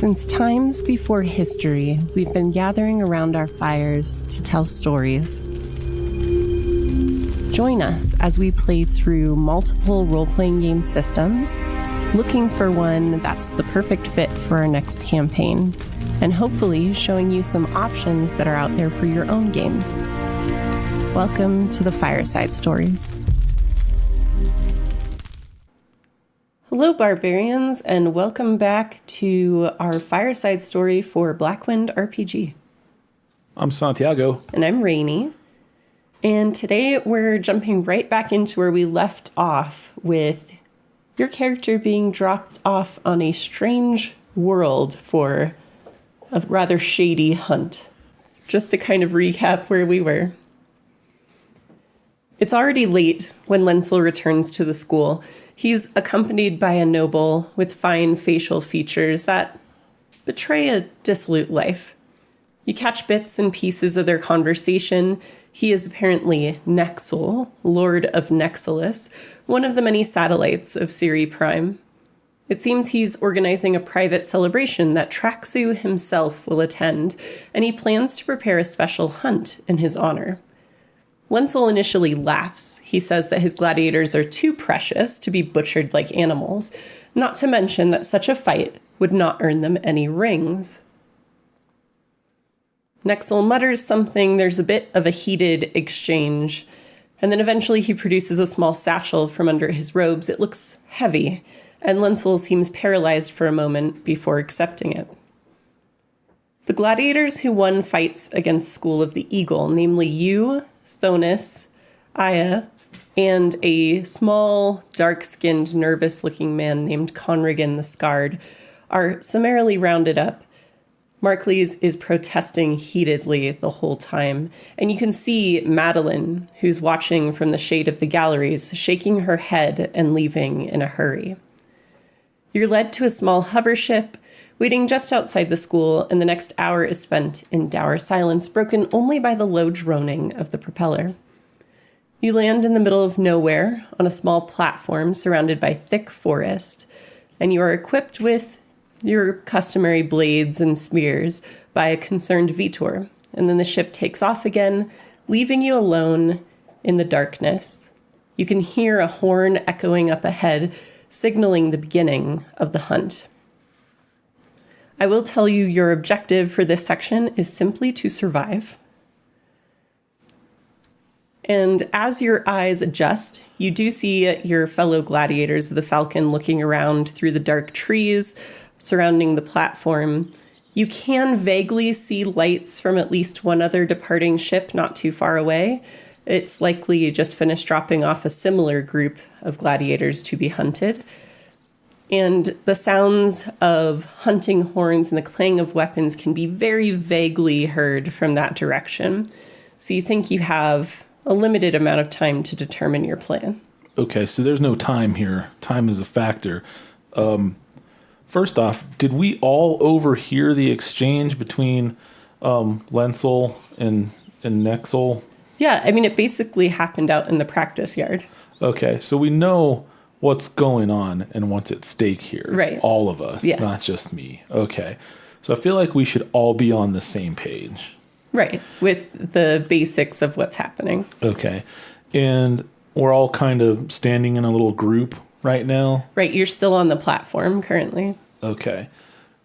Since times before history, we've been gathering around our fires to tell stories. Join us as we play through multiple role-playing game systems, looking for one that's the perfect fit for our next campaign, and hopefully showing you some options that are out there for your own games. Welcome to the Fireside Stories. Hello, barbarians, and welcome back to our Fireside Story for Blackwind RPG. I'm Santiago. And I'm Rainey. And today we're jumping right back into where we left off with your character being dropped off on a strange world for a rather shady hunt. Just to kind of recap where we were. It's already late when Lenzel returns to the school. He's accompanied by a noble with fine facial features that betray a dissolute life. You catch bits and pieces of their conversation. He is apparently Nexel, Lord of Nexilus, one of the many satellites of Ciri Prime. It seems he's organizing a private celebration that Traxu himself will attend, and he plans to prepare a special hunt in his honor. Lenzel initially laughs. He says that his gladiators are too precious to be butchered like animals, not to mention that such a fight would not earn them any rings. Nexel mutters something. There's a bit of a heated exchange, and then eventually he produces a small satchel from under his robes. It looks heavy, and Lenzel seems paralyzed for a moment before accepting it. The gladiators who won fights against School of the Eagle, namely you, Thonis, Aya, and a small, dark-skinned, nervous-looking man named Conrigan the Scarred, are summarily rounded up. Markleys is protesting heatedly the whole time, and you can see Madeline, who's watching from the shade of the galleries, shaking her head and leaving in a hurry. You're led to a small hover ship, waiting just outside the school, and the next hour is spent in dour silence, broken only by the low droning of the propeller. You land in the middle of nowhere on a small platform surrounded by thick forest, and you are equipped with your customary blades and spears by a concerned Vitor, and then the ship takes off again, leaving you alone in the darkness. You can hear a horn echoing up ahead, signaling the beginning of the hunt. I will tell you your objective for this section is simply to survive. And as your eyes adjust, you do see your fellow gladiators of the Falcon looking around through the dark trees surrounding the platform. You can vaguely see lights from at least one other departing ship not too far away. It's likely you just finished dropping off a similar group of gladiators to be hunted. And the sounds of hunting horns and the clang of weapons can be very vaguely heard from that direction. So you think you have a limited amount of time to determine your plan. Okay, so there's no time here. Time is a factor. First off, did we all overhear the exchange between Lenzel and Nexel? Yeah, I mean, it basically happened out in the practice yard. Okay, so we know what's going on and what's at stake here. Right. All of us, yes. Not just me. Okay. So I feel like we should all be on the same page. Right, with the basics of what's happening. Okay. And we're all kind of standing in a little group right now? Right, you're still on the platform currently. Okay.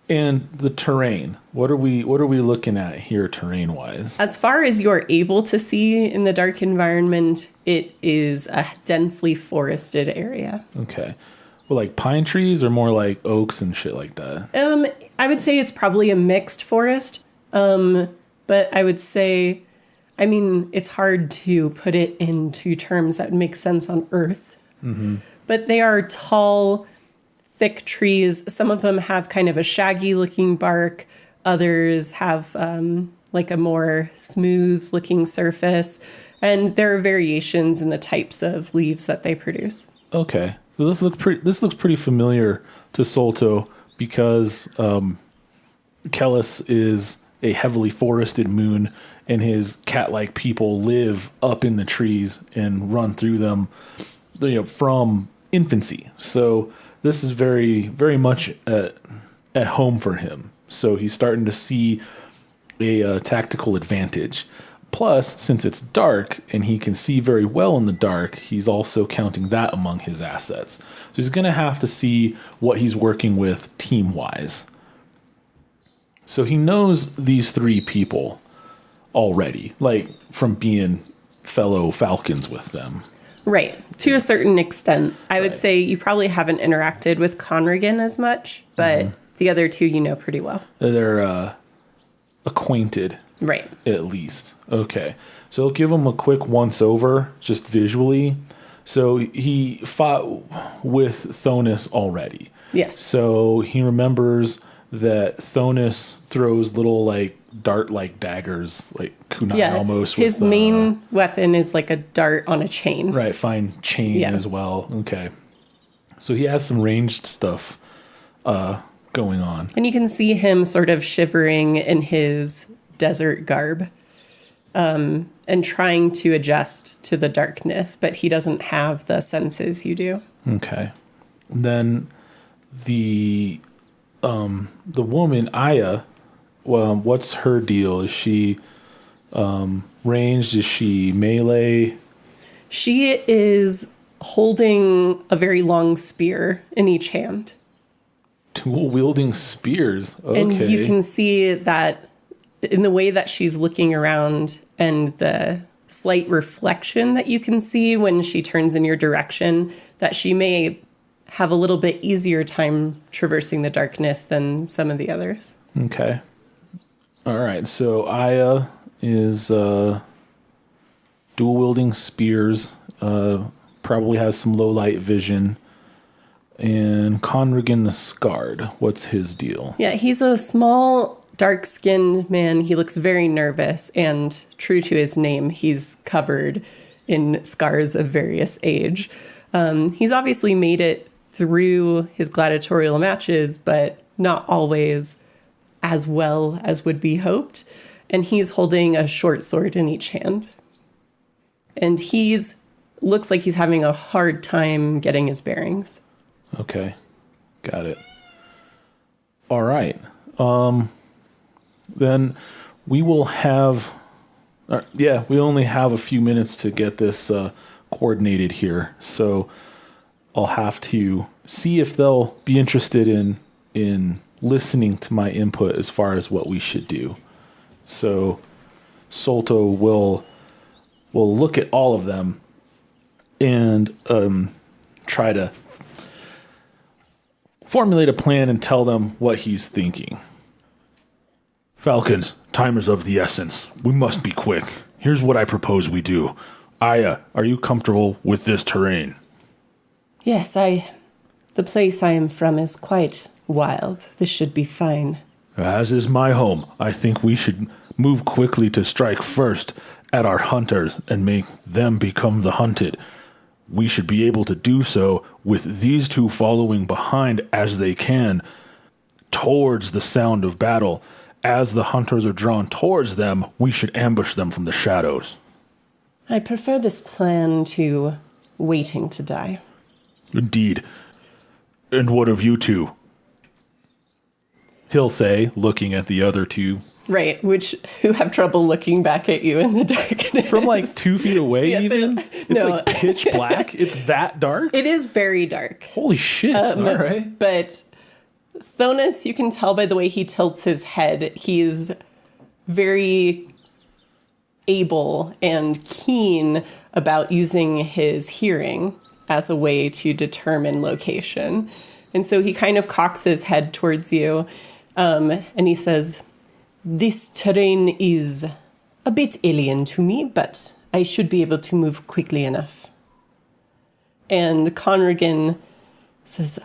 And the terrain, what are we looking at here terrain-wise? As far as you're able to see in the dark environment, it is a densely forested area. Okay. Well, like pine trees or more like oaks and shit like that? I would say it's probably a mixed forest. But I would say, I mean, it's hard to put it into terms that make sense on Earth. Mm-hmm. But they are tall, thick trees. Some of them have kind of a shaggy-looking bark. Others have like a more smooth-looking surface. And there are variations in the types of leaves that they produce. Okay. Well, this looks pretty familiar to Solto because Kellis is a heavily forested moon, and his cat-like people live up in the trees and run through them, from infancy. So this is very, very much at home for him. So he's starting to see a tactical advantage. Plus, since it's dark and he can see very well in the dark, he's also counting that among his assets. So he's going to have to see what he's working with team-wise. So he knows these three people already, like from being fellow Falcons with them. Right. To a certain extent. I would say you probably haven't interacted with Conrigan as much, but the other two you know pretty well. They're acquainted. Right. At least. Okay. So I'll give him a quick once-over, just visually. So he fought with Thonus already. Yes. So he remembers that Thonus throws little, like, dart-like daggers, like kunai almost. His main weapon is like a dart on a chain. Right, fine chain as well. Okay. So he has some ranged stuff going on. And you can see him sort of shivering in his desert garb and trying to adjust to the darkness, but he doesn't have the senses you do. Okay. Then the woman, Aya, well, what's her deal? Is she ranged? Is she melee? She is holding a very long spear in each hand. Dual-wielding spears. Okay. And you can see that in the way that she's looking around and the slight reflection that you can see when she turns in your direction, that she may have a little bit easier time traversing the darkness than some of the others. Okay. All right. So Aya is dual-wielding spears, probably has some low-light vision. And Conrigan the Scarred, what's his deal? Yeah, he's a small, dark-skinned man. He looks very nervous, and true to his name, he's covered in scars of various age. He's obviously made it through his gladiatorial matches, but not always as well as would be hoped. And he's holding a short sword in each hand. And looks like he's having a hard time getting his bearings. Okay. Got it. All right. Then we will have... we only have a few minutes to get this coordinated here. So I'll have to see if they'll be interested in listening to my input as far as what we should do. So Solto will look at all of them and try to formulate a plan and tell them what he's thinking. Falcons, time is of the essence. We must be quick. Here's what I propose we do. Aya, are you comfortable with this terrain? Yes, the place I am from is quite wild. This should be fine. As is my home. I think we should move quickly to strike first at our hunters and make them become the hunted. We should be able to do so with these two following behind as they can towards the sound of battle. As the hunters are drawn towards them, we should ambush them from the shadows. I prefer this plan to waiting to die. Indeed. And what of you two? He'll say, looking at the other two. Right, who have trouble looking back at you in the darkness. From like 2 feet away even? It's like pitch black? It's that dark? It is very dark. Holy shit. All right. But Thonus, you can tell by the way he tilts his head, he's very able and keen about using his hearing as a way to determine location. And so he kind of cocks his head towards you, and he says, "This terrain is a bit alien to me, but I should be able to move quickly enough." And Conrigan says,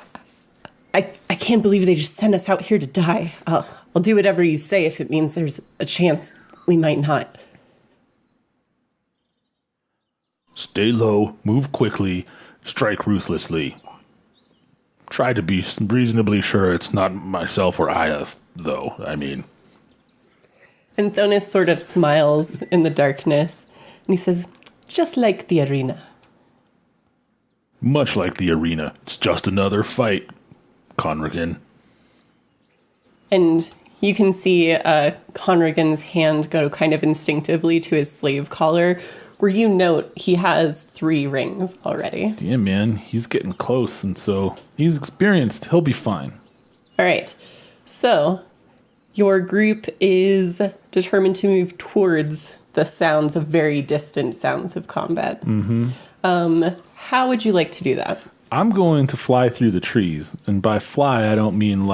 I can't believe they just sent us out here to die. I'll do whatever you say if it means there's a chance we might not. Stay low, move quickly, strike ruthlessly. Try to be reasonably sure it's not myself or Aya, though, I mean. And Thonus sort of smiles in the darkness, and he says, "Just like the arena." Much like the arena, it's just another fight, Conrigan. And you can see Conrigan's hand go kind of instinctively to his slave collar, where you note he has 3 rings already. Damn, man, he's getting close, and so he's experienced. He'll be fine. All right. So your group is determined to move towards the sounds of very distant sounds of combat. How would you like to do that? I'm going to fly through the trees, and by fly, I don't mean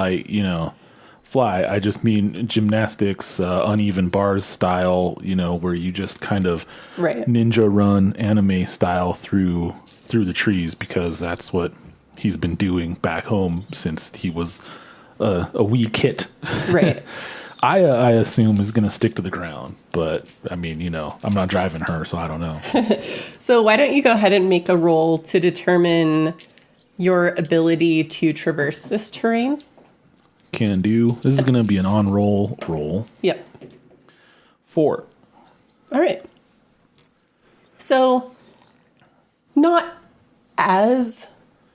fly. I just mean gymnastics, uneven bars style, where you just kind of ninja run anime style through the trees, because that's what he's been doing back home since he was a wee kit. Right. I assume is going to stick to the ground, but I mean, I'm not driving her, so I don't know. So why don't you go ahead and make a roll to determine your ability to traverse this terrain? Can do. This is going to be an on-roll roll. Yep. 4. All right. So not as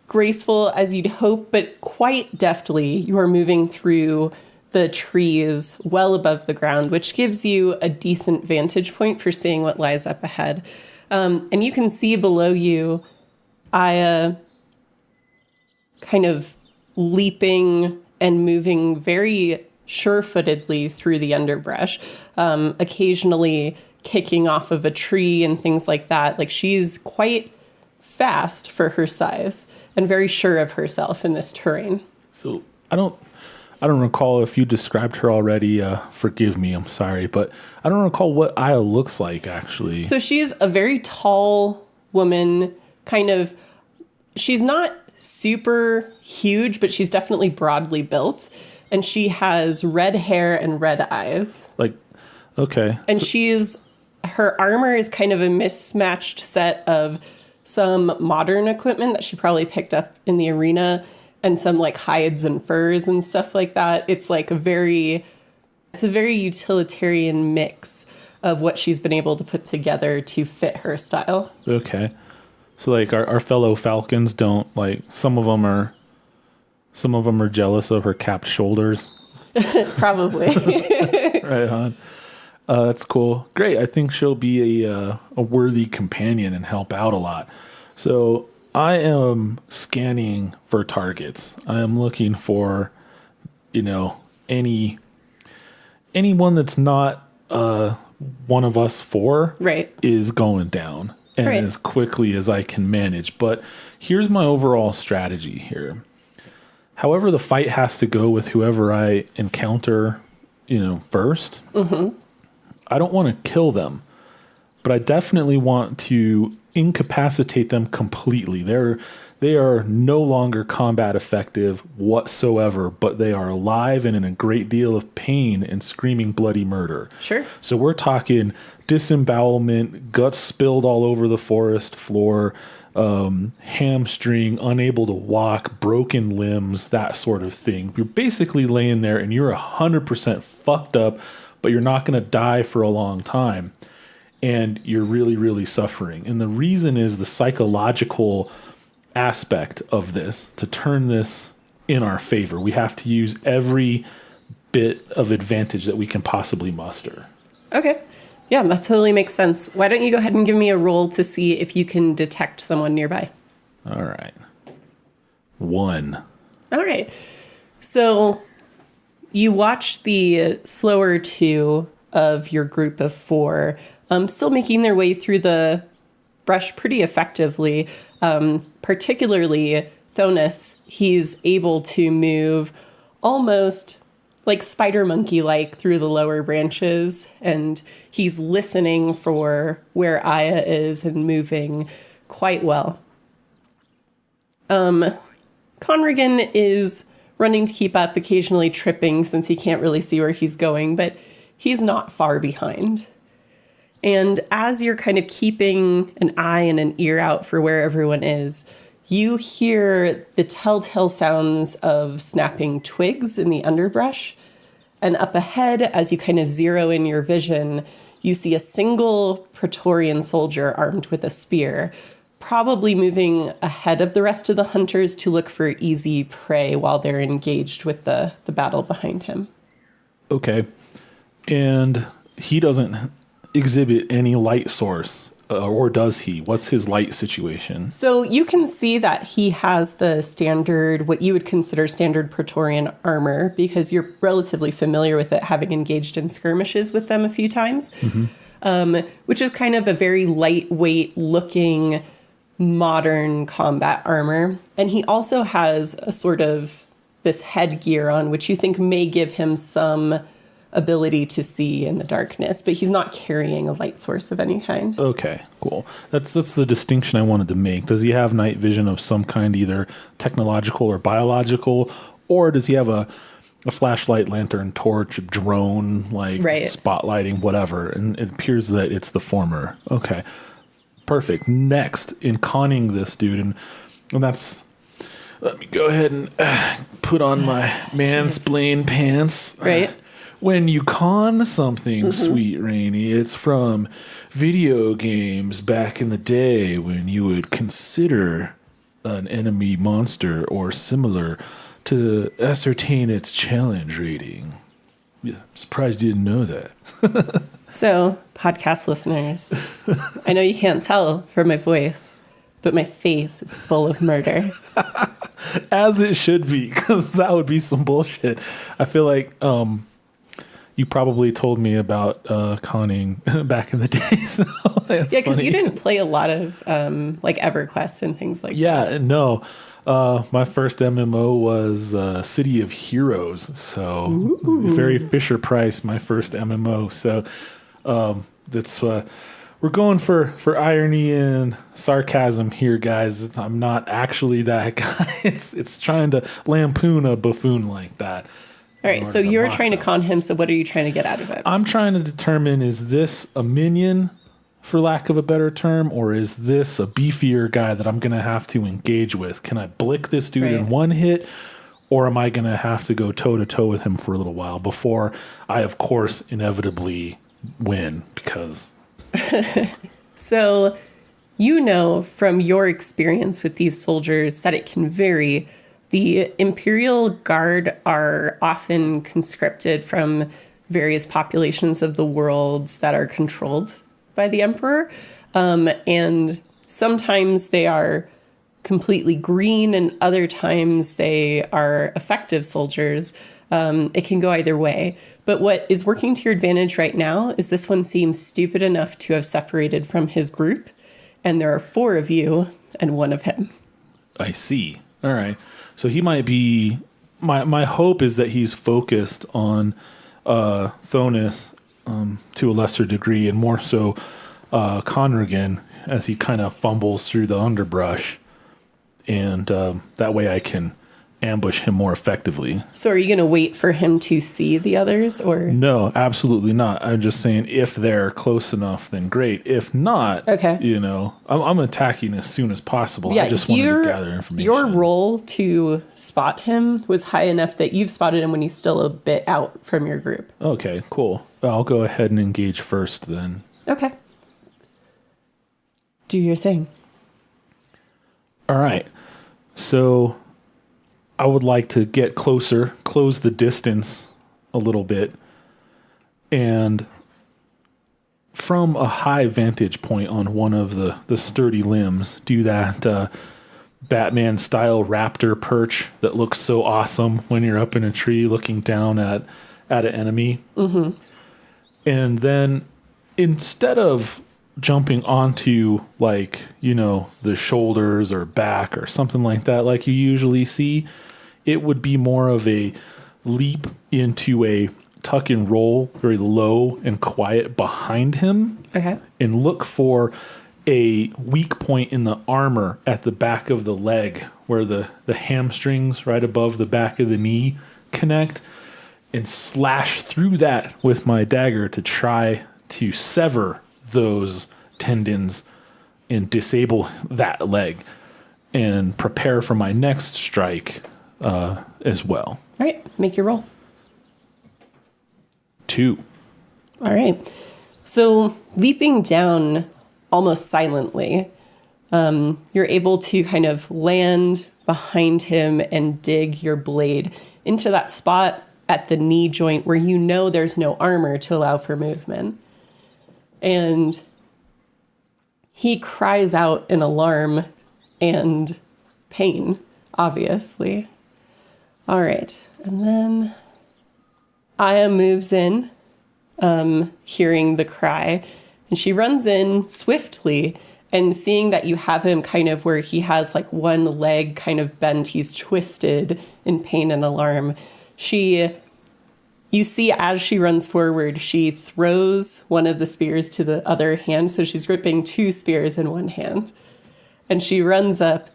graceful as you'd hope, but quite deftly, you are moving through the trees well above the ground, which gives you a decent vantage point for seeing what lies up ahead. And you can see below you Aya kind of leaping and moving very sure-footedly through the underbrush, occasionally kicking off of a tree and things like that. Like, she's quite fast for her size and very sure of herself in this terrain. So I don't recall if you described her already. Forgive me, I'm sorry, but I don't recall what Aya looks like, actually. So she's a very tall woman, she's not super huge, but she's definitely broadly built, and she has red hair and red eyes. Okay. And her armor is kind of a mismatched set of some modern equipment that she probably picked up in the arena and some hides and furs and stuff like that. It's a very utilitarian mix of what she's been able to put together to fit her style. Okay. So our fellow Falcons don't some of them are jealous of her capped shoulders. Probably. Right on. That's cool. Great. I think she'll be a worthy companion and help out a lot. So I am scanning for targets. I am looking for, anyone that's not one of us 4 is going down. And as quickly as I can manage. But here's my overall strategy here. However the fight has to go with whoever I encounter, first. Mm-hmm. I don't want to kill them, but I definitely want to incapacitate them completely. They are no longer combat effective whatsoever, but they are alive and in a great deal of pain and screaming bloody murder. Sure. So we're talking disembowelment, guts spilled all over the forest floor, hamstring, unable to walk, broken limbs, that sort of thing. You're basically laying there and you're 100% fucked up, but you're not going to die for a long time. And you're really, really suffering. And the reason is the psychological aspect of this. To turn this in our favor, we have to use every bit of advantage that we can possibly muster. Okay. Yeah, that totally makes sense. Why don't you go ahead and give me a roll to see if you can detect someone nearby? All right. 1. All right. So you watch the slower 2 of your group of 4 still making their way through the brush pretty effectively. Particularly Thonus, he's able to move almost spider monkey through the lower branches, and he's listening for where Aya is and moving quite well. Conrigan is running to keep up, occasionally tripping since he can't really see where he's going, but he's not far behind. And as you're kind of keeping an eye and an ear out for where everyone is, you hear the telltale sounds of snapping twigs in the underbrush. And up ahead, as you kind of zero in your vision, you see a single Praetorian soldier armed with a spear probably moving ahead of the rest of the hunters to look for easy prey while they're engaged with the battle behind him. Okay. And he doesn't exhibit any light source, or does he? What's his light situation? So you can see that he has the standard, what you would consider standard Praetorian armor, because you're relatively familiar with it, having engaged in skirmishes with them a few times, which is kind of a very lightweight looking modern combat armor. And he also has a sort of this headgear on, which you think may give him some ability to see in the darkness, but he's not carrying a light source of any kind. Okay, cool. That's the distinction I wanted to make. Does he have night vision of some kind, either technological or biological, or does he have a flashlight, lantern, torch, drone, like spotlighting, whatever? And it appears that it's the former. Okay, perfect. Next, in conning this dude, and that's... Let me go ahead and put on my mansplain pants. Right. When you con something, Sweet Rainy, it's from video games back in the day when you would consider an enemy monster or similar to ascertain its challenge rating. Yeah, I'm surprised you didn't know that. So, podcast listeners, I know you can't tell from my voice, but my face is full of murder. As it should be, because that would be some bullshit. I feel like... you probably told me about conning back in the day. So yeah, because you didn't play a lot of like EverQuest and things like that. Yeah, no. My first MMO was City of Heroes. So very Fisher Price, my first MMO. So that's we're going for irony and sarcasm here, guys. I'm not actually that guy. It's trying to lampoon a buffoon like that. All right, so you're trying to con him, so what are you trying to get out of it? I'm trying to determine, is this a minion, for lack of a better term, or is this a beefier guy that I'm going to have to engage with? Can I blick this dude in one hit, or am I going to have to go toe-to-toe with him for a little while before I, of course, inevitably win? Because... So, you know from your experience with these soldiers that it can vary. The Imperial Guard are often conscripted from various populations of the worlds that are controlled by the Emperor. And sometimes they are completely green, and other times they are effective soldiers. It can go either way. But what is working to your advantage right now is this one seems stupid enough to have separated from his group. And there are 4 of you and 1 of him. I see. All right. So he might be... My hope is that he's focused on Thonus to a lesser degree, and more so Conragan, as he kind of fumbles through the underbrush. And that way I can ambush him more effectively. So are you going to wait for him to see the others, or? No, absolutely not. I'm just saying if they're close enough, then great. If not, you know, I'm attacking as soon as possible. Yeah, I just wanted to gather information. Your roll to spot him was high enough that you've spotted him when he's still a bit out from your group. Okay, cool. I'll go ahead and engage first then. Okay. Do your thing. All right. So... I would like to get closer, close the distance a little bit, and from a high vantage point on one of the sturdy limbs, do that Batman-style raptor perch that looks so awesome when you're up in a tree looking down at an enemy. Mm-hmm. And then instead of jumping onto, like, you know, the shoulders or back or something like that like you usually see, it would be more of a leap into a tuck and roll, very low and quiet behind him. Okay. And look for a weak point in the armor at the back of the leg, where the hamstrings right above the back of the knee connect, and slash through that with my dagger to try to sever those tendons and disable that leg, and prepare for my next strike as well. All right, make your roll. 2. All right. So leaping down almost silently, You're able to kind of land behind him and dig your blade into that spot at the knee joint where you know there's no armor to allow for movement. And he cries out in alarm and pain, obviously. All right. And then Aya moves in, hearing the cry, and she runs in swiftly. And seeing that you have him kind of where he has like one leg kind of bent, he's twisted in pain and alarm. You see as she runs forward, she throws one of the spears to the other hand. So she's gripping two spears in one hand. And she runs up,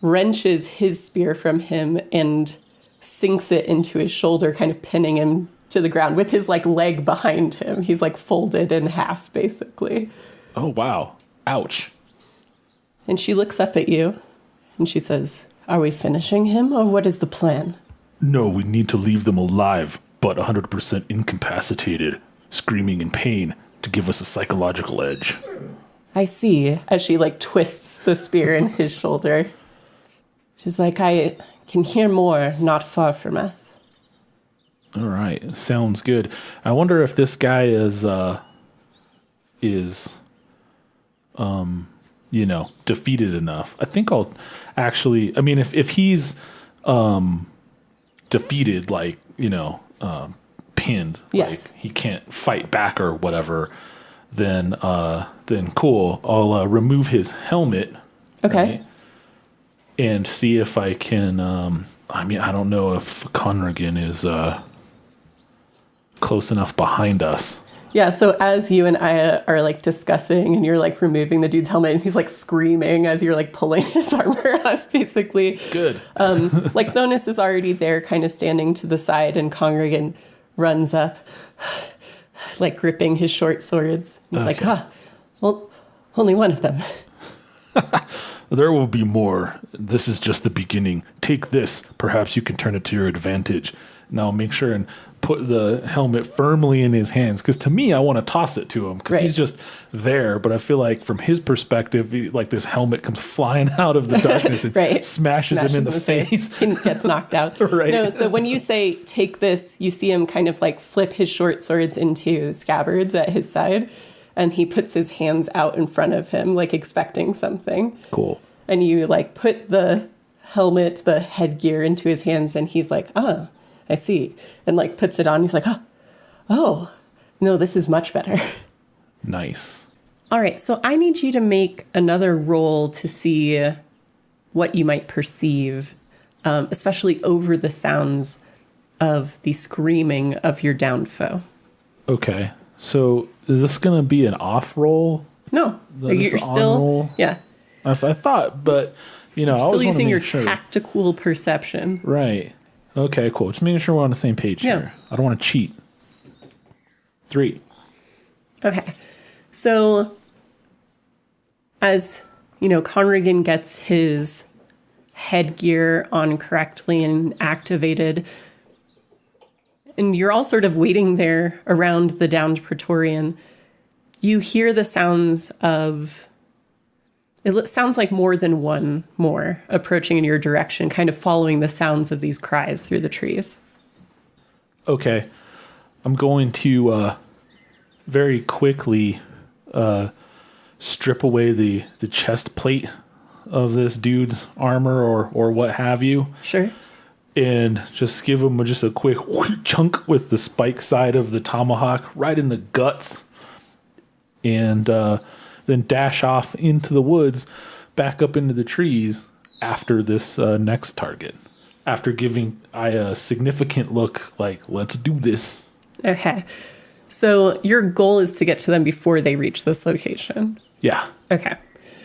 wrenches his spear from him and sinks it into his shoulder, kind of pinning him to the ground with his like leg behind him. He's like folded in half, basically. Oh, wow. Ouch. And she looks up at you and she says, "Are we finishing him or what is the plan?" No, we need to leave them alive, but 100% incapacitated, screaming in pain to give us a psychological edge. I see, as she like twists the spear in his shoulder. She's like, "I can hear more not far from us." All right. Sounds good. I wonder if this guy is defeated enough. I think I'll actually, I mean, if he's defeated, like, pinned, yes, like he can't fight back or whatever, then cool. I'll remove his helmet. Okay. Right, and see if I can, I don't know if Conrigan is close enough behind us. Yeah, so as you and Aya are like discussing and you're like removing the dude's helmet and he's like screaming as you're like pulling his armor off, basically. Good. Like Thonus is already there kind of standing to the side and Conrigan runs up, like gripping his short swords. He's like, well, only one of them. There will be more. This is just the beginning. Take this. Perhaps you can turn it to your advantage. Now make sure and put the helmet firmly in his hands. Because to me, I want to toss it to him. Because he's just there. But I feel like from his perspective, like this helmet comes flying out of the darkness and smashes him in the face. He gets knocked out. Right. No, so when you say take this, you see him kind of like flip his short swords into scabbards at his side. And he puts his hands out in front of him, like expecting something. Cool. And you like put the helmet, the headgear into his hands, and he's like, I see. And like puts it on. He's like, oh, no, this is much better. Nice. All right. So I need you to make another roll to see what you might perceive, especially over the sounds of the screaming of your downed foe. Okay. So is this going to be an off roll? No. You're still, roll? Yeah. I thought, but, I You're always still using your sure. tactical perception. Right. Okay, cool. Just making sure we're on the same page here. I don't want to cheat. 3. Okay. So as, Conrigan gets his headgear on correctly and activated, and you're all sort of waiting there around the downed Praetorian, you hear the sounds of, it sounds like more than one more approaching in your direction, kind of following the sounds of these cries through the trees. Okay. I'm going to very quickly strip away the chest plate of this dude's armor or what have you. Sure. And just give him just a quick chunk with the spike side of the tomahawk right in the guts. And then dash off into the woods, back up into the trees after this next target. After giving a significant look like, let's do this. Okay. So your goal is to get to them before they reach this location. Yeah. Okay.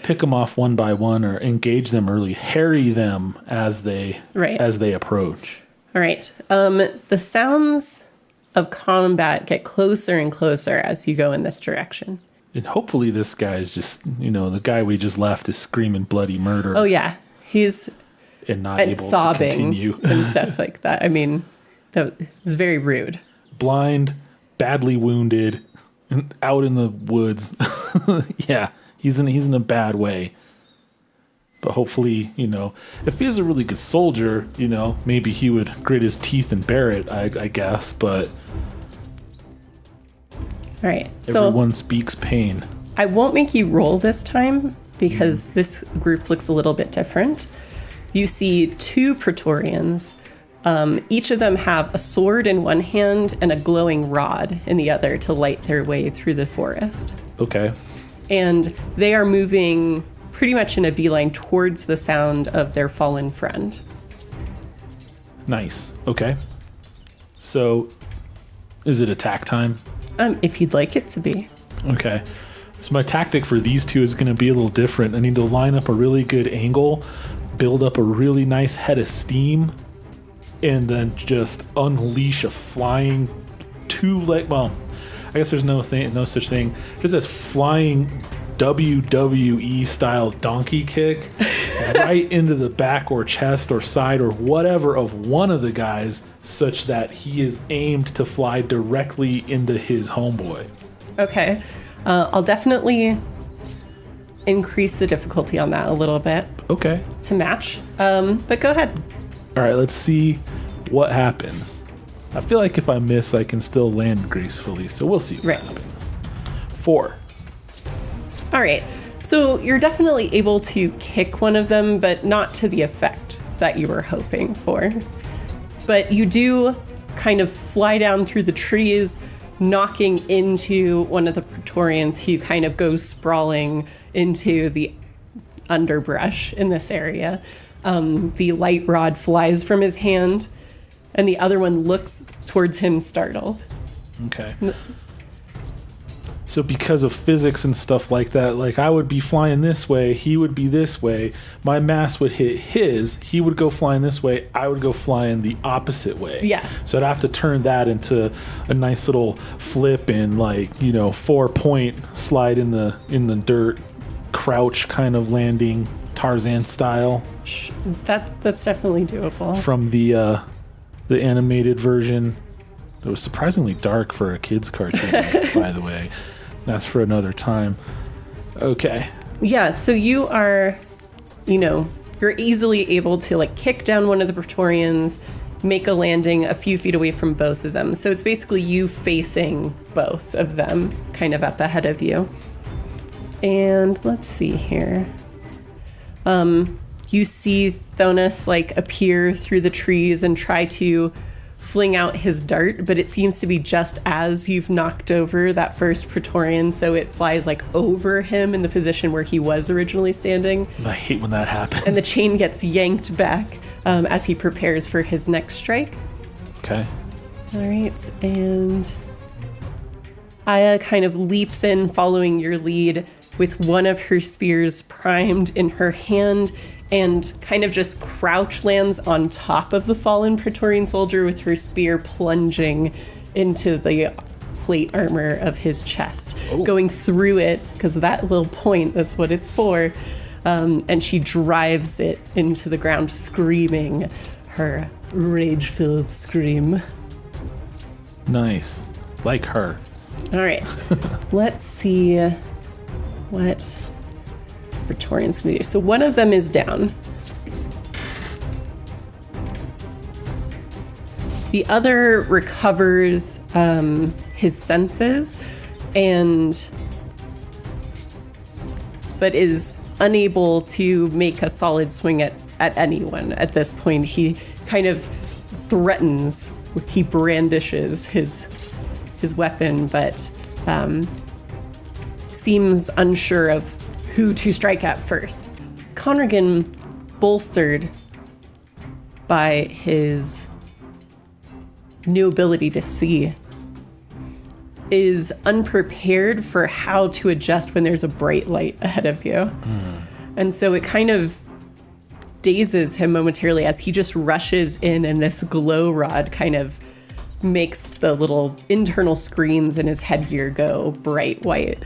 Pick them off one by one or engage them early. Harry them as they approach. All right. The sounds of combat get closer and closer as you go in this direction. And hopefully this guy is just, the guy we just left is screaming bloody murder. Oh, yeah. He's and not able sobbing to continue. and stuff like that. I mean, that is very rude. Blind, badly wounded, and out in the woods. Yeah, he's in a bad way. But hopefully, if he is a really good soldier, maybe he would grit his teeth and bear it, I guess. But all right, so everyone speaks pain. I won't make you roll this time because this group looks a little bit different. You see 2 Praetorians. Each of them have a sword in one hand and a glowing rod in the other to light their way through the forest. Okay. And they are moving pretty much in a beeline towards the sound of their fallen friend. Nice. Okay. So, is it attack time? If you'd like it to be. Okay. So my tactic for these 2 is going to be a little different. I need to line up a really good angle, build up a really nice head of steam, and then just unleash a flying I guess there's no such thing. There's this flying WWE style donkey kick right into the back or chest or side or whatever of one of the guys, such that he is aimed to fly directly into his homeboy. Okay. I'll definitely increase the difficulty on that a little bit. Okay. To match. But go ahead. All right, let's see what happens. I feel like if I miss, I can still land gracefully, so we'll see what happens. 4. All right. So you're definitely able to kick one of them, but not to the effect that you were hoping for. But you do kind of fly down through the trees, knocking into one of the Praetorians who kind of goes sprawling into the underbrush in this area. The light rod flies from his hand, and the other one looks towards him startled. Okay. So because of physics and stuff like that, like I would be flying this way, he would be this way, my mass would hit his, he would go flying this way, I would go flying the opposite way. Yeah. So I'd have to turn that into a nice little flip and 4-point slide in the dirt, crouch kind of landing, Tarzan style. That's definitely doable. From the animated version. It was surprisingly dark for a kid's cartoon, by the way. That's for another time. Okay. Yeah, so you are, you're easily able to kick down one of the Praetorians, make a landing a few feet away from both of them. So it's basically you facing both of them kind of at the head of you. And let's see here. You see Thonis appear through the trees and try to fling out his dart, but it seems to be just as you've knocked over that first Praetorian, so it flies over him in the position where he was originally standing. I hate when that happens. And the chain gets yanked back as he prepares for his next strike. Okay. All right, and Aya kind of leaps in following your lead with one of her spears primed in her hand and kind of just crouch lands on top of the fallen Praetorian soldier with her spear plunging into the plate armor of his chest, going through it, because that little point, that's what it's for, and she drives it into the ground, screaming her rage-filled scream. Nice. Like her. All right. Let's see what Praetorians can do. So one of them is down. The other recovers his senses but is unable to make a solid swing at anyone at this point. He kind of threatens. He brandishes his weapon, but seems unsure of who to strike at first. Conrigan, bolstered by his new ability to see, is unprepared for how to adjust when there's a bright light ahead of you. And so it kind of dazes him momentarily as he just rushes in, and this glow rod kind of makes the little internal screens in his headgear go bright white.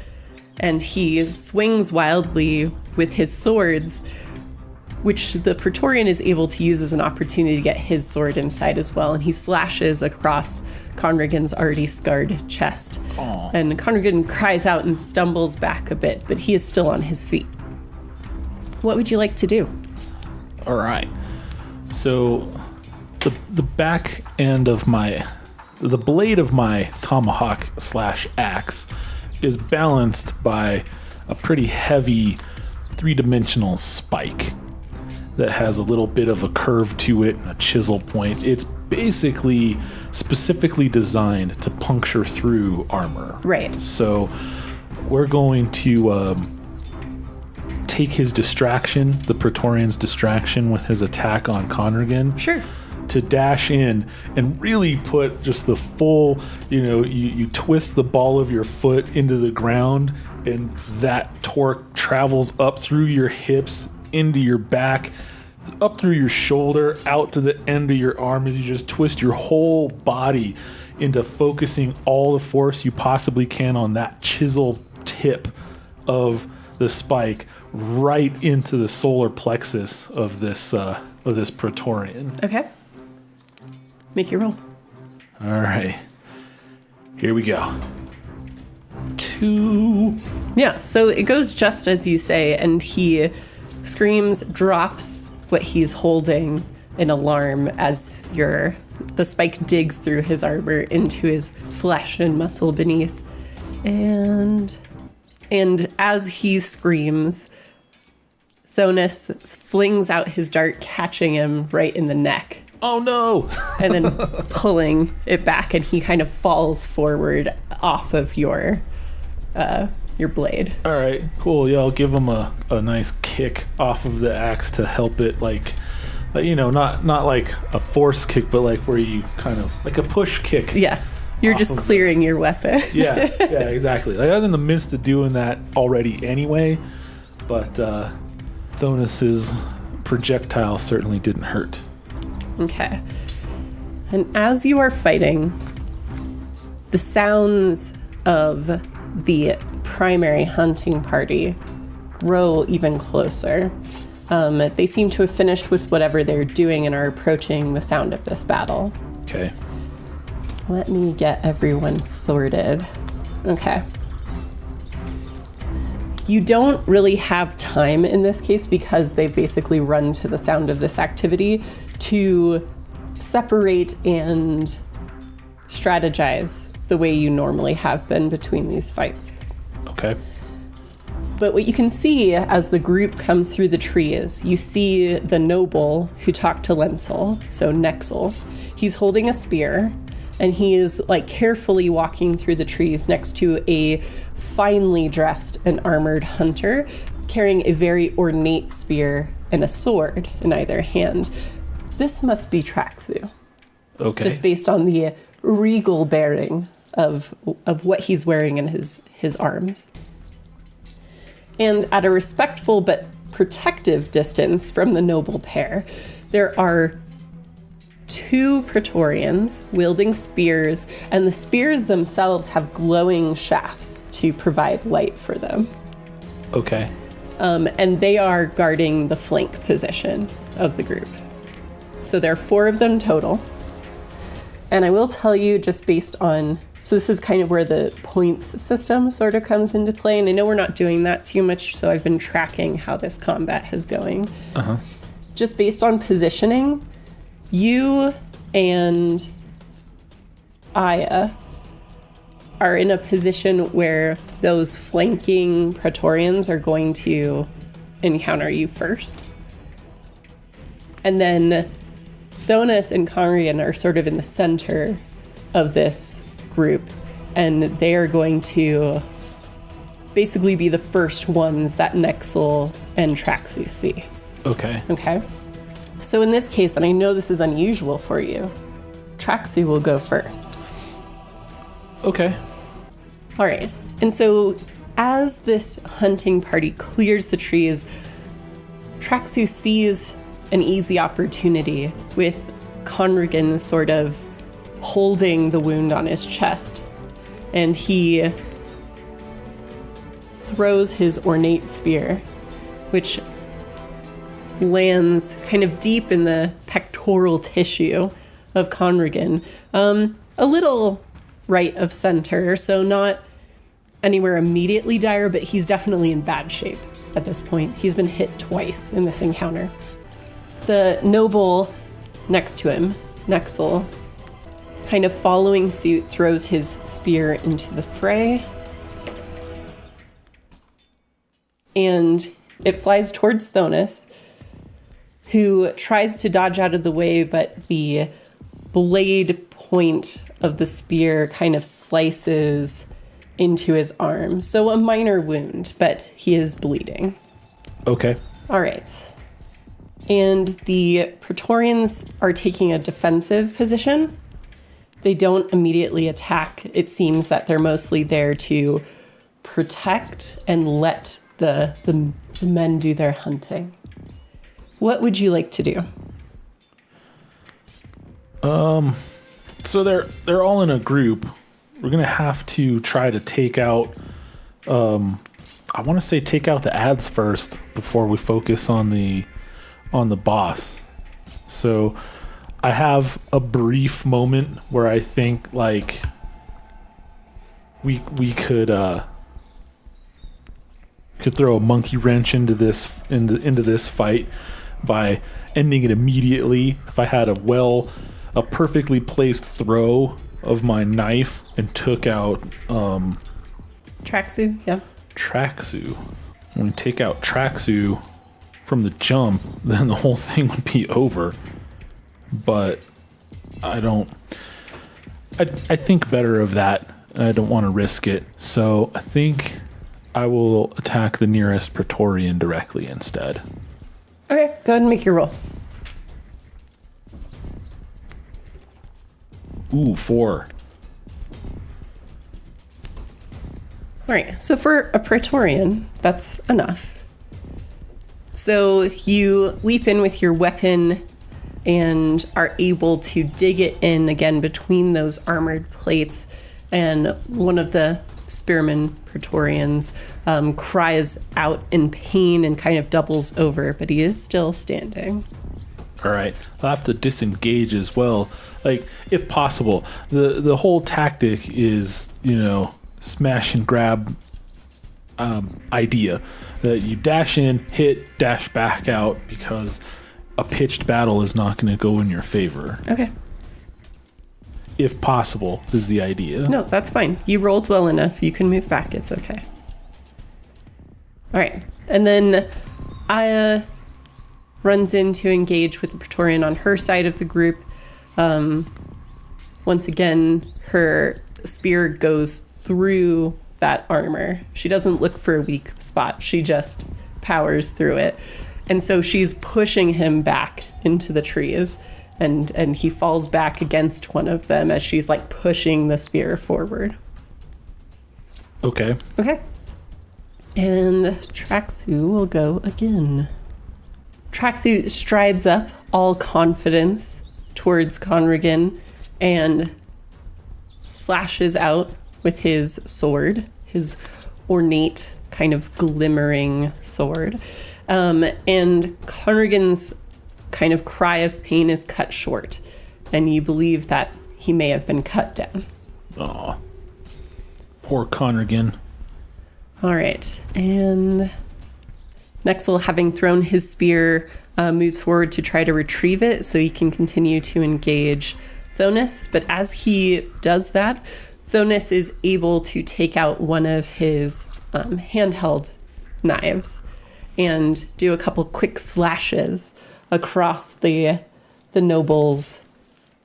And he swings wildly with his swords, which the Praetorian is able to use as an opportunity to get his sword inside as well. And he slashes across Conrigan's already scarred chest. Aww. And Conrigan cries out and stumbles back a bit, but he is still on his feet. What would you like to do? All right. So the back end of the blade of my tomahawk / axe is balanced by a pretty heavy 3-dimensional spike that has a little bit of a curve to it and a chisel point. It's basically specifically designed to puncture through armor. Right. So we're going to take his distraction, the Praetorian's distraction with his attack on Conrigan. Sure. To dash in and really put just the full, you twist the ball of your foot into the ground and that torque travels up through your hips, into your back, up through your shoulder, out to the end of your arm as you just twist your whole body into focusing all the force you possibly can on that chisel tip of the spike right into the solar plexus of this Praetorian. Okay. Make your roll. All right. Here we go. 2. Yeah, so it goes just as you say, and he screams, drops what he's holding in alarm as the spike digs through his armor into his flesh and muscle beneath. And as he screams, Thonus flings out his dart, catching him right in the neck. Oh no! And then pulling it back, and he kind of falls forward off of your blade. All right, cool. Yeah, I'll give him a nice kick off of the axe to help it, not like a force kick, but like where you kind of like a push kick. Yeah, you're just clearing your weapon. yeah, exactly. Like I was in the midst of doing that already anyway, but Thonus's projectile certainly didn't hurt. Okay. And as you are fighting, the sounds of the primary hunting party grow even closer. They seem to have finished with whatever they're doing and are approaching the sound of this battle. Okay. Let me get everyone sorted. Okay. You don't really have time in this case because they've basically run to the sound of this activity to separate and strategize the way you normally have been between these fights. Okay. But what you can see as the group comes through the trees, you see the noble who talked to Lenzel, so Nexel. He's holding a spear, and he is carefully walking through the trees next to a finely dressed and armored hunter carrying a very ornate spear and a sword in either hand. This must be Traxu. Okay. Just based on the regal bearing of what he's wearing in his arms. And at a respectful but protective distance from the noble pair, there are 2 Praetorians wielding spears, and the spears themselves have glowing shafts to provide light for them. Okay. And they are guarding the flank position of the group. So there are 4 of them total. And I will tell you, just based on, so this is kind of where the points system sort of comes into play. And I know we're not doing that too much, so I've been tracking how this combat is going. Uh-huh. Just based on positioning, you and Aya are in a position where those flanking Praetorians are going to encounter you first. And then Thonus and Conrigan are sort of in the center of this group, and they are going to basically be the first ones that Nexel and Traxu see. Okay. Okay? So in this case, and I know this is unusual for you, Traxu will go first. Okay. All right. And so as this hunting party clears the trees, Traxu sees an easy opportunity with Conrigan sort of holding the wound on his chest. And he throws his ornate spear, which lands kind of deep in the pectoral tissue of Conrigan, a little right of center, so not anywhere immediately dire, but he's definitely in bad shape. at this point. He's been hit twice in this encounter. The noble next to him, Nexel, kind of following suit, throws his spear into the fray. And it flies towards Thonis, who tries to dodge out of the way, but the blade point of the spear kind of slices into his arm. So a minor wound, but he is bleeding. Okay. All right. And the Praetorians are taking a defensive position. They don't immediately attack. It seems that they're mostly there to protect and let the men do their hunting. What would you like to do? So they're all in a group. We're gonna have to try to take out. I want to say take out the ads first before we focus on the boss. So I have a brief moment where I think like we could throw a monkey wrench into this fight by ending it immediately. If I had a perfectly placed throw of my knife and took out Traxu, yeah. Traxu. When we take out Traxu from the jump, then the whole thing would be over. But I think better of that, and I don't want to risk it. So I think I will attack the nearest Praetorian directly instead. Okay, go ahead and make your roll. Ooh, 4. All right, so for a Praetorian, that's enough. So you leap in with your weapon and are able to dig it in again between those armored plates, and one of the spearmen Praetorians cries out in pain and kind of doubles over, but he is still standing. All right, I'll have to disengage as well. Like, if possible, the whole tactic is, smash and grab idea. That you dash in, hit, dash back out, because a pitched battle is not going to go in your favor. Okay. If possible, is the idea. No, that's fine. You rolled well enough. You can move back. It's okay. All right. And then Aya runs in to engage with the Praetorian on her side of the group. Once again, her spear goes through that armor. She doesn't look for a weak spot. She just powers through it. And so she's pushing him back into the trees, and he falls back against one of them as she's like pushing the spear forward. Okay. Okay. And Traxu will go again. Traxu strides up, all confidence, towards Conrigan and slashes out with his sword, his ornate, kind of glimmering sword. And Conrigan's kind of cry of pain is cut short, and you believe that he may have been cut down. Aw. Poor Conrigan. All right, and Nexel, having thrown his spear, moves forward to try to retrieve it so he can continue to engage Thonis. But as he does that, Thonis is able to take out one of his handheld knives and do a couple quick slashes across the noble's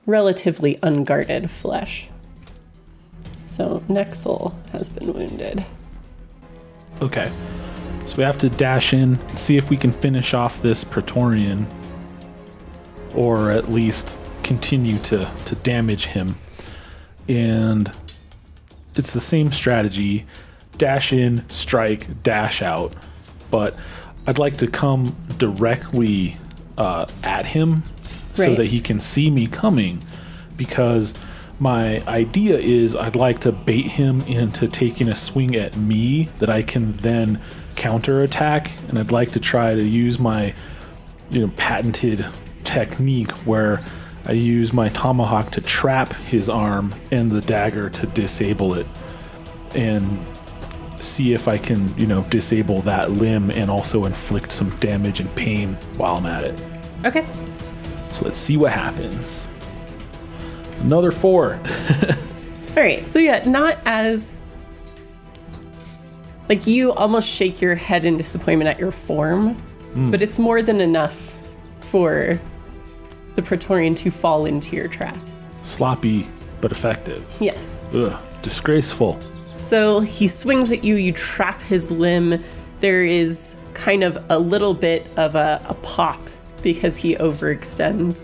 relatively unguarded flesh. So Nexel has been wounded. Okay. So we have to dash in and see if we can finish off this Praetorian, or at least continue to damage him. And it's the same strategy: dash in, strike, dash out. But I'd like to come directly at him so Right. that he can see me coming, because my idea is I'd like to bait him into taking a swing at me that I can then counterattack, and I'd like to try to use my patented technique where I use my tomahawk to trap his arm and the dagger to disable it, and see if I can, disable that limb and also inflict some damage and pain while I'm at it. Okay. So let's see what happens. Another 4. All right. So yeah, not as... Like, you almost shake your head in disappointment at your form, but it's more than enough for the Praetorian to fall into your trap. Sloppy, but effective. Yes. Ugh, disgraceful. So he swings at you, you trap his limb. There is kind of a little bit of a pop because he overextends,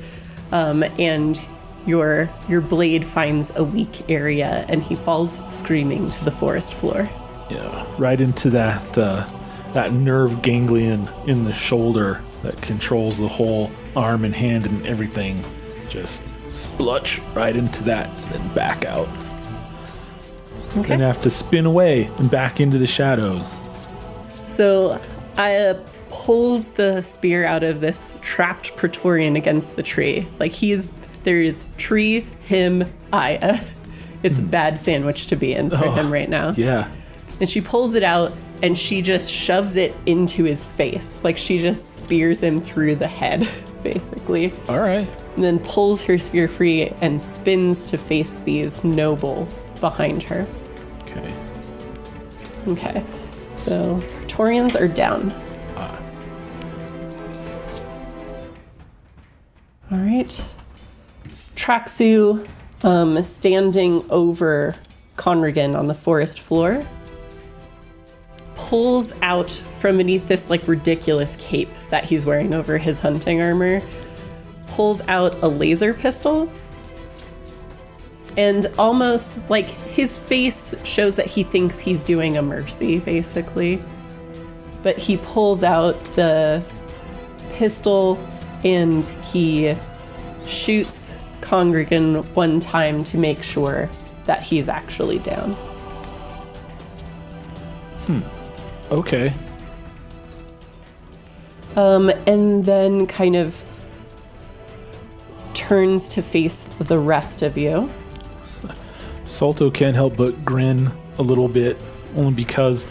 and your blade finds a weak area and he falls screaming to the forest floor. Yeah, right into that nerve ganglion in the shoulder that controls the whole arm and hand and everything. Just splutch right into that and then back out. Okay. And have to spin away and back into the shadows. So I pulls the spear out of this trapped Praetorian against the tree. Like, there's tree, him, Aya. It's a bad sandwich to be in for him right now. Yeah. And she pulls it out and she just shoves it into his face. Like, she just spears him through the head, basically. All right. And then pulls her spear free and spins to face these nobles behind her. Okay. Okay. So Praetorians are down. All right. Traxu, standing over Conrigan on the forest floor, pulls out from beneath this ridiculous cape that he's wearing over his hunting armor, pulls out a laser pistol, and almost his face shows that he thinks he's doing a mercy, basically. But he pulls out the pistol and he shoots Congregan one time to make sure that he's actually down. Okay. And then kind of turns to face the rest of you. Salto can't help but grin a little bit, only because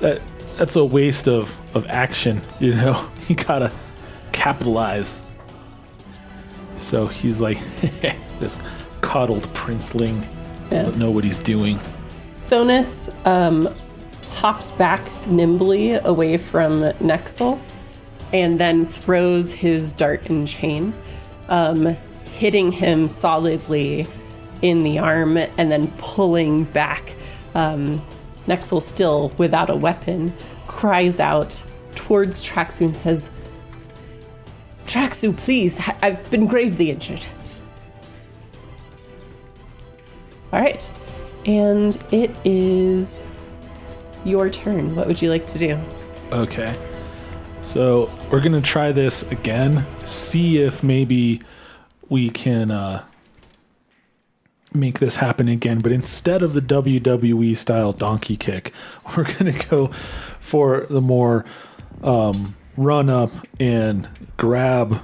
that's a waste of action, You gotta capitalize. So he's like, this coddled princeling doesn't know what he's doing. Thonus hops back nimbly away from Nexel and then throws his dart and chain, hitting him solidly in the arm and then pulling back. Nexel, still without a weapon, cries out towards Traxu and says, "Traxu, please, I've been gravely injured." All right. And it is your turn. What would you like to do? Okay. So we're going to try this again. See if maybe we can make this happen again. But instead of the WWE style donkey kick, we're going to go for the more run up and grab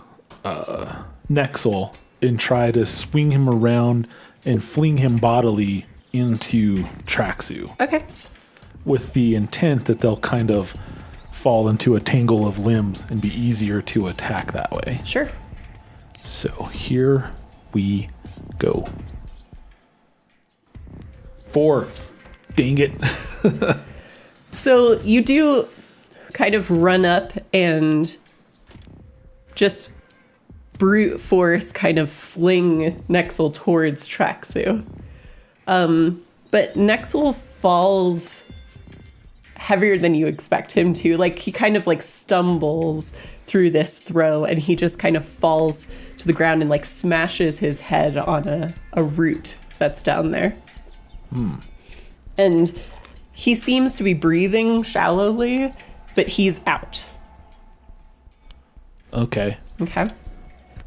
Nexel and try to swing him around and fling him bodily into Traxu. Okay. With the intent that they'll kind of fall into a tangle of limbs and be easier to attack that way. Sure. So here we go. 4. Dang it. So you do kind of run up and just brute force kind of fling Nexel towards Traxu. But Nexel falls heavier than you expect him to. He kind of stumbles through this throw and he just kind of falls to the ground and smashes his head on a root that's down there. And he seems to be breathing shallowly, but he's out. Okay. Okay.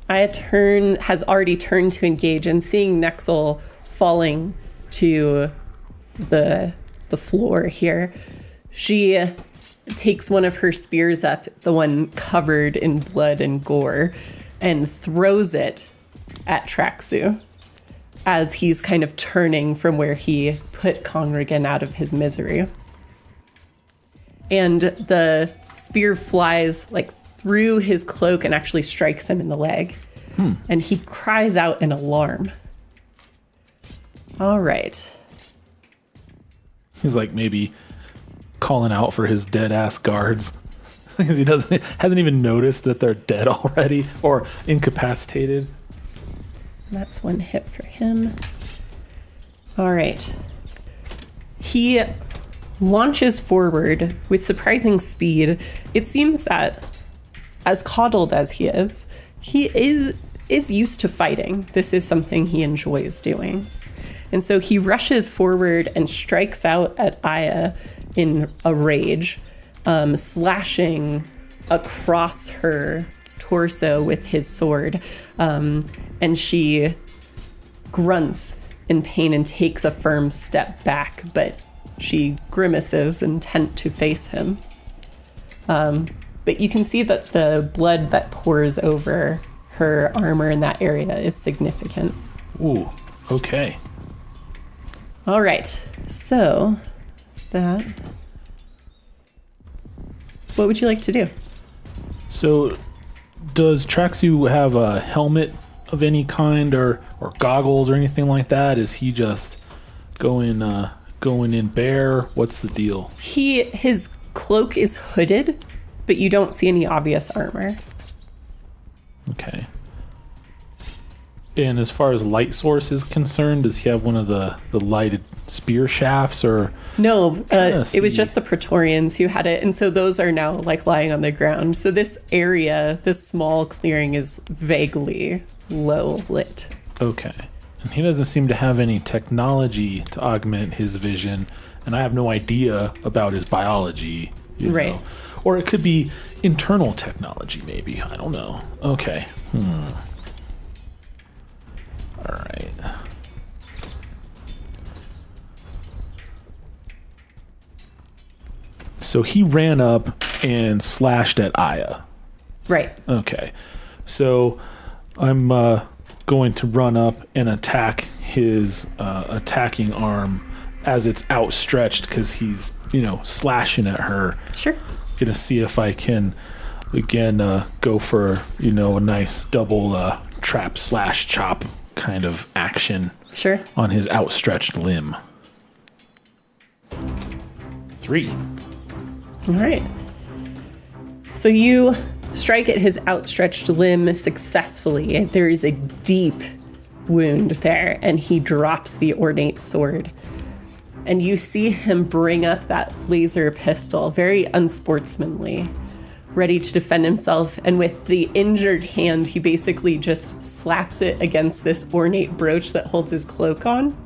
Aya has already turned to engage, and seeing Nexel falling to the floor here, she takes one of her spears up, the one covered in blood and gore, and throws it at Traxu as he's kind of turning from where he put Congregan out of his misery. And the spear flies like through his cloak and actually strikes him in the leg. And he cries out in alarm. All right. He's like maybe calling out for his dead ass guards. Because he hasn't even noticed that they're dead already or incapacitated. That's one hit for him. All right. He launches forward with surprising speed. It seems that, as coddled as he is used to fighting. This is something he enjoys doing. And so he rushes forward and strikes out at Aya in a rage, slashing across her torso with his sword. And she grunts in pain and takes a firm step back, but she grimaces, intent to face him. But you can see that the blood that pours over her armor in that area is significant. Ooh, okay. All right, so that. What would you like to do? So, does Traxu have a helmet of any kind or goggles or anything like that? Is he just going in bare? What's the deal? His cloak is hooded, but you don't see any obvious armor. Okay. And as far as light source is concerned, does he have one of the lighted spear shafts or? No, it was just the Praetorians who had it. And so those are now like lying on the ground. So this area, this small clearing is vaguely low lit. Okay. And he doesn't seem to have any technology to augment his vision. And I have no idea about his biology. You know? Or it could be internal technology, maybe. I don't know. Okay. All right. So he ran up and slashed at Aya. Right. Okay. So I'm going to run up and attack his attacking arm as it's outstretched because he's, slashing at her. Sure. Gonna see if I can, again, go for, a nice double trap slash chop kind of action. Sure. On his outstretched limb. 3. All right. So you strike at his outstretched limb successfully. There is a deep wound there, and he drops the ornate sword. And you see him bring up that laser pistol, very unsportsmanly, ready to defend himself. And with the injured hand, he basically just slaps it against this ornate brooch that holds his cloak on.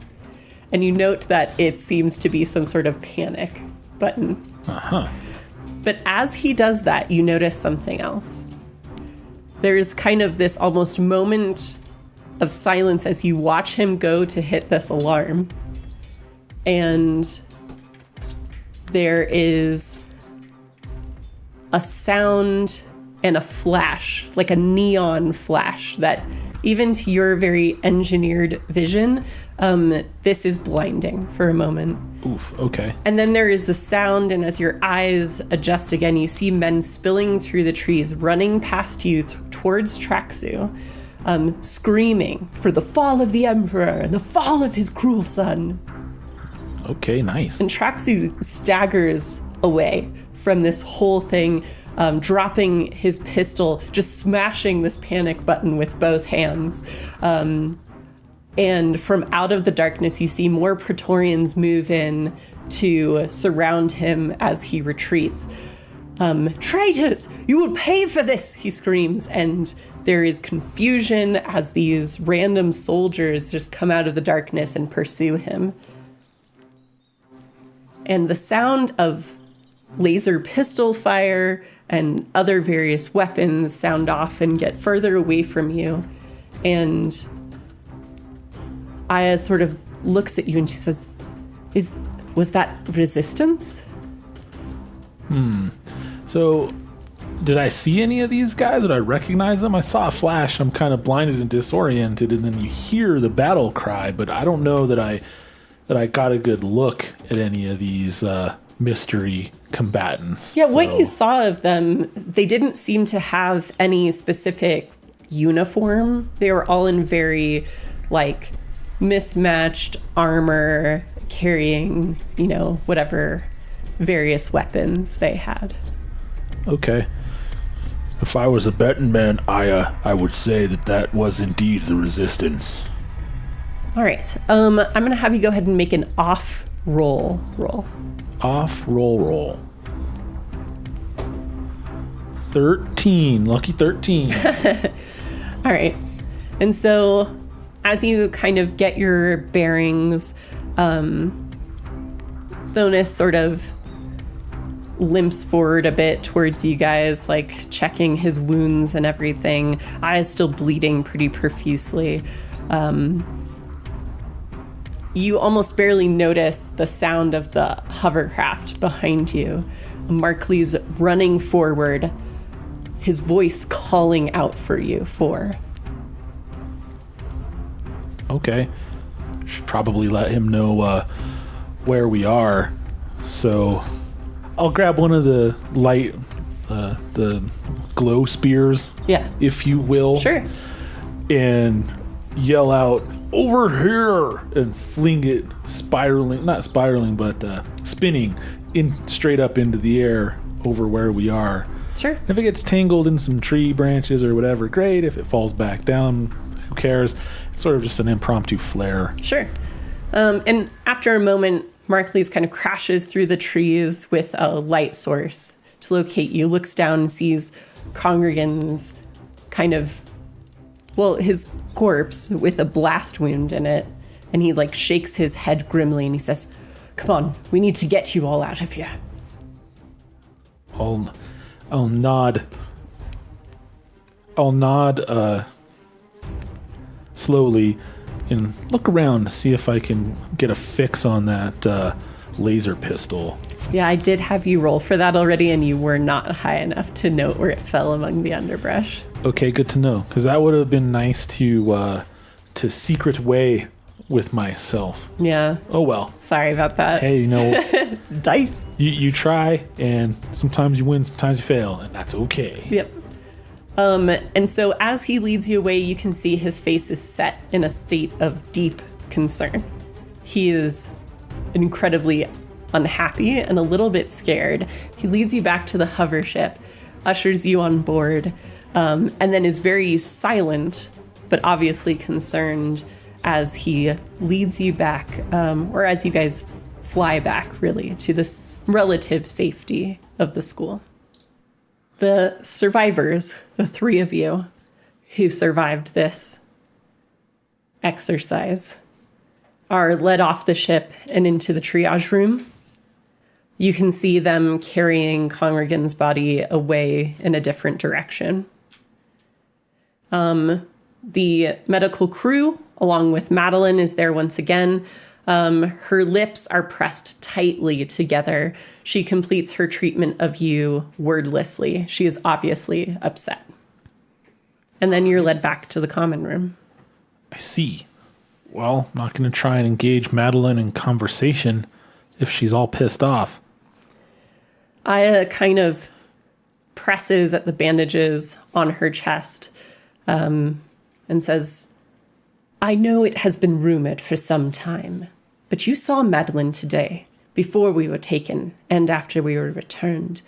And you note that it seems to be some sort of panic button. Uh-huh. But as he does that, you notice something else. There's kind of this almost moment of silence as you watch him go to hit this alarm. And there is a sound and a flash, like a neon flash, that even to your very engineered vision, this is blinding for a moment. Oof, okay. And then there is the sound, and as your eyes adjust again, you see men spilling through the trees, running past you towards Traxu, screaming for the fall of the Emperor, the fall of his cruel son. Okay, nice. And Traxu staggers away from this whole thing, dropping his pistol, just smashing this panic button with both hands. And from out of the darkness, you see more Praetorians move in to surround him as he retreats. Traitors, you will pay for this, he screams. And there is confusion as these random soldiers just come out of the darkness and pursue him. And the sound of laser pistol fire and other various weapons sound off and get further away from you. And Aya sort of looks at you and she says, was that resistance? So, did I see any of these guys? Did I recognize them? I saw a flash. I'm kind of blinded and disoriented, and then you hear the battle cry, but I don't know that I got a good look at any of these mystery combatants. Yeah, what So- you saw of them, they didn't seem to have any specific uniform. They were all in very, like, mismatched armor, carrying, whatever various weapons they had. Okay. If I was a betting man, I would say that was indeed the resistance. All right. I'm going to have you go ahead and make an off roll. Off roll. 13. Lucky 13. All right. And so as you kind of get your bearings, Thonus sort of limps forward a bit towards you guys, like checking his wounds and everything. Eyes still bleeding pretty profusely. You almost barely notice the sound of the hovercraft behind you. Markley's running forward, his voice calling out for you for. Okay. Should probably let him know where we are. So I'll grab one of the light, the glow spears, if you will. Sure. And yell out, "Over here!" and fling it not spiraling, but spinning straight up into the air over where we are. Sure. If it gets tangled in some tree branches or whatever, great. If it falls back down, who cares? It's sort of just an impromptu flare. Sure. And after a moment, Markley's kind of crashes through the trees with a light source to locate you, looks down and sees Congregan's his corpse with a blast wound in it. And he shakes his head grimly and he says, "Come on, we need to get you all out of here." I'll nod. Slowly and look around to see if I can get a fix on that laser pistol. Yeah, I did have you roll for that already, and you were not high enough to note where it fell among the underbrush. Okay, good to know, because that would have been nice to secret way with myself. Yeah. Oh well. Sorry about that. Hey, It's dice. you try, and sometimes you win, sometimes you fail, and that's okay. Yep. And so as he leads you away, you can see his face is set in a state of deep concern. He is incredibly unhappy and a little bit scared. He leads you back to the hover ship, ushers you on board, and then is very silent, but obviously concerned as he leads you back, or as you guys fly back, really, to the relative safety of the school. The survivors, the three of you who survived this exercise, are led off the ship and into the triage room. You can see them carrying Congregan's body away in a different direction. The medical crew, along with Madeline, is there once again. Her lips are pressed tightly together. She completes her treatment of you wordlessly. She is obviously upset. And then you're led back to the common room. I see. Well, I'm not going to try and engage Madeline in conversation if she's all pissed off. Aya kind of presses at the bandages on her chest and says, "I know it has been rumored for some time, but you saw Madeline today, before we were taken and after we were returned.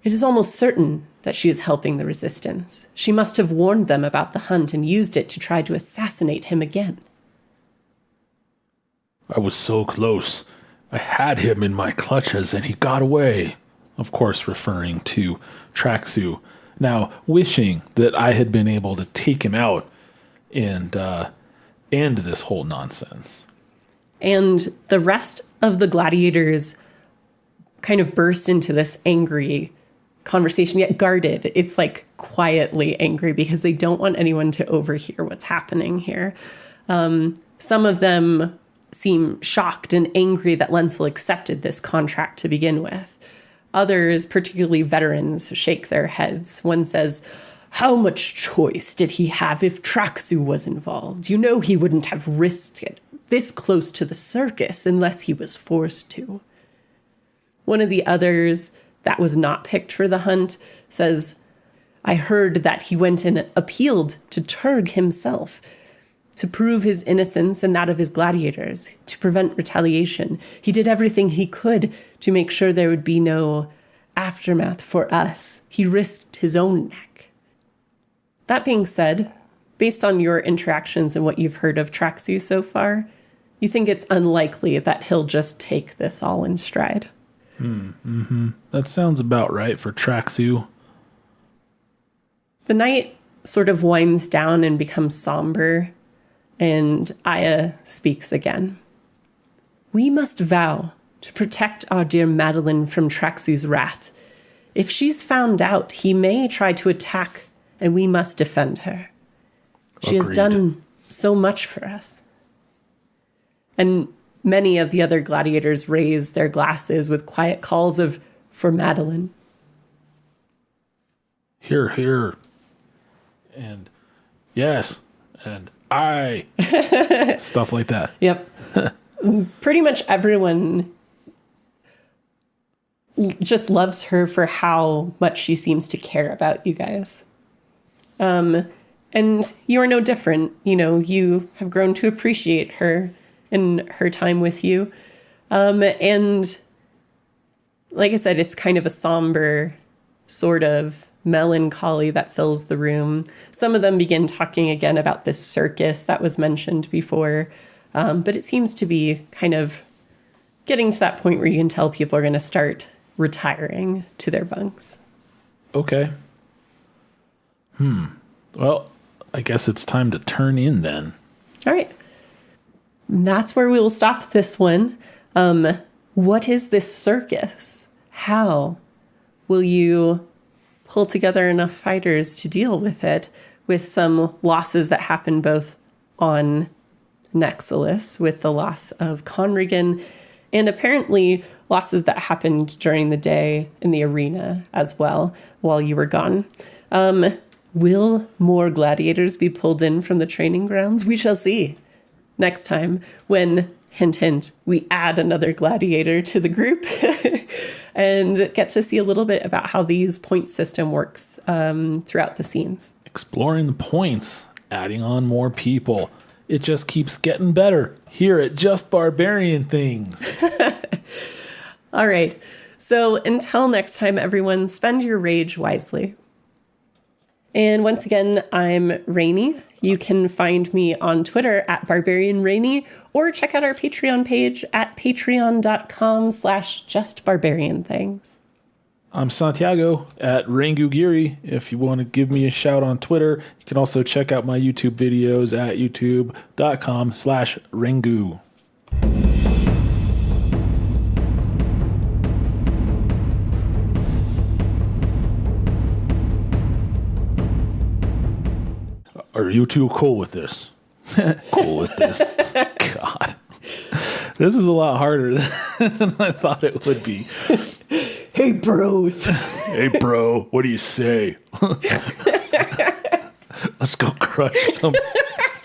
It is almost certain that she is helping the resistance. She must have warned them about the hunt and used it to try to assassinate him again." I was so close. I had him in my clutches and he got away. Of course, referring to Traxu. Now, wishing that I had been able to take him out and end this whole nonsense. And the rest of the gladiators kind of burst into this angry conversation, yet guarded. It's quietly angry because they don't want anyone to overhear what's happening here. Some of them seem shocked and angry that Lenzel accepted this contract to begin with. Others, particularly veterans, shake their heads. One says, "How much choice did he have if Traxu was involved? You know he wouldn't have risked it this close to the circus unless he was forced to." One of the others that was not picked for the hunt says, I heard that he went and appealed to Turg himself to prove his innocence and that of his gladiators, to prevent retaliation. He did everything he could to make sure there would be no aftermath for us. He risked his own neck. That being said, based on your interactions and what you've heard of Traxu so far, you think it's unlikely that he'll just take this all in stride. That sounds about right for Traxu. The night sort of winds down and becomes somber, and Aya speaks again. We must vow to protect our dear Madeline from Traxu's wrath. If she's found out, he may try to attack, and we must defend her. She has done so much for us. And many of the other gladiators raise their glasses with quiet calls of, for Madeline. Here, here. And yes. And I. Stuff like that. Yep. Pretty much everyone just loves her for how much she seems to care about you guys. And you are no different. You know, you have grown to appreciate her and her time with you. And like I said, it's kind of a somber sort of melancholy that fills the room. Some of them begin talking again about this circus that was mentioned before. But it seems to be kind of getting to that point where you can tell people are going to start retiring to their bunks. Okay. Well, I guess it's time to turn in then. All right. That's where we will stop this one. What is this circus? How will you pull together enough fighters to deal with it, with some losses that happen both on Nexilus with the loss of Conrigan and apparently losses that happened during the day in the arena as well while you were gone. Will more gladiators be pulled in from the training grounds? We shall see next time when, hint, hint, we add another gladiator to the group and get to see a little bit about how these point system works throughout the scenes. Exploring the points, adding on more people. It just keeps getting better here at Just Barbarian Things. All right. So until next time, everyone, spend your rage wisely. And once again, I'm Rainy. You can find me on Twitter at BarbarianRainy or check out our Patreon page at patreon.com/justbarbarianthings. I'm Santiago at Rangugiri. If you want to give me a shout on Twitter, you can also check out my YouTube videos at youtube.com/Rangu. Are you two cool with this? Cool with this. God. This is a lot harder than I thought it would be. Hey, bros. Hey, bro, what do you say? Let's go crush some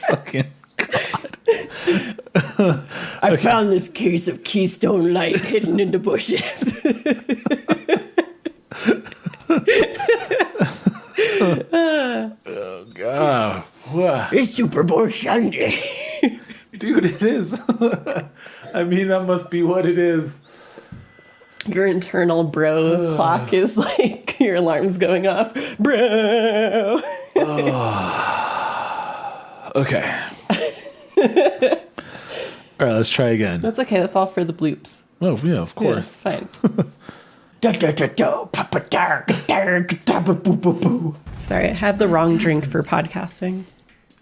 fucking God. I found this case of Keystone Light hidden in the bushes. Oh, God. It's Super Bowl Sunday. Dude, it is. I mean, that must be what it is. Your internal bro clock is like, your alarm's going off. Bro. Okay. All right, let's try again. That's okay. That's all for the bloops. Oh, yeah, of Yeah, course. it's fine. Sorry, I have the wrong drink for podcasting.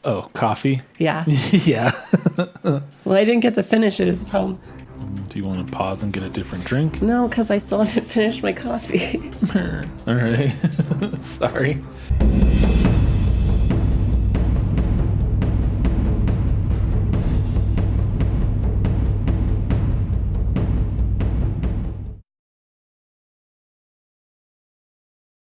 Oh, coffee? Yeah. Yeah. Well, I didn't get to finish it as well. Do you want to pause and get a different drink? No, because I still haven't finished my coffee. All right. Sorry.